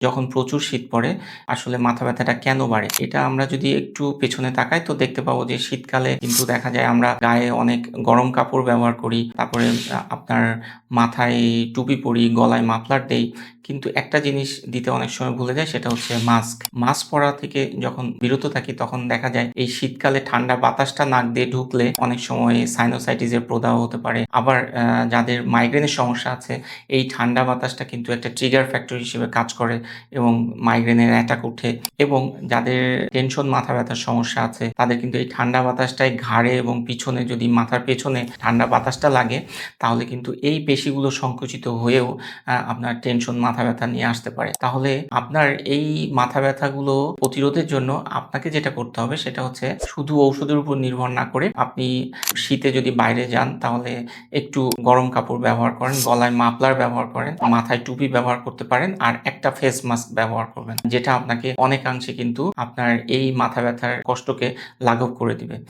যখন প্রচুর শীত পড়ে আসলে মাথা ব্যথাটা কেন বাড়ে? এটা আমরা যদি একটু পেছনে তাকাই তো দেখতে পাবো যে শীতকালে কিন্তু দেখা যায় আমরা গায়ে অনেক গরম কাপড় ব্যবহার করি। তারপরে আপনার মাথায় টুপি পরি, গলায় মাফলার দেই। কিন্তু একটা জিনিস দিতে অনেক সময় ভুলে যাই সেটা হচ্ছে মাস্ক। মাস্ক পরা থেকে যখন বিরত থাকি তখন দেখা যায় এই শীতকালে ঠান্ডা বাতাসটা নাক দিয়ে ঢুকলে অনেক সময় সাইনোসাইটিস এর প্রদাহ হতে পারে। আবার যাদের মাইগ্রেনের সমস্যা আছে এই ঠান্ডা বাতাসটা কিন্তু একটা ট্রিগার ফ্যাক্টর হিসেবে কাজ করে এবং মাইগ্রেনের অ্যাটাক উঠে এবং যাদের টেনশন মাথা ব্যথার সমস্যা আছে তাদের কিন্তু এই ঠান্ডা বাতাসটাই ঘাড়ে এবং পিছনে যদি মাথার পেছনে ঠান্ডা বাতাসটা লাগে তাহলে কিন্তু এই পেশিগুলো সংকুচিত হয়েও আপনার টেনশন মাথা ব্যথা নিয়ে আসতে পারে। তাহলে আপনার এই মাথা ব্যথাগুলো প্রতিরোধের জন্য আপনাকে যেটা করতে হবে সেটা হচ্ছে শুধু ঔষধের উপর নির্ভর না করে আপনি শীতে যদি বাইরে যান তাহলে একটু গরম কাপড় ব্যবহার করেন, গলায় মাফলার ব্যবহার করেন, মাথায় টুপি ব্যবহার করতে পারেন আর একটা ফেস মাস্ক ব্যবহার করবেন। যেটা আপনাকে অনেকাংশে কিন্তু আপনার এই মাথা ব্যথার কষ্টকে লাঘব করে দিবে।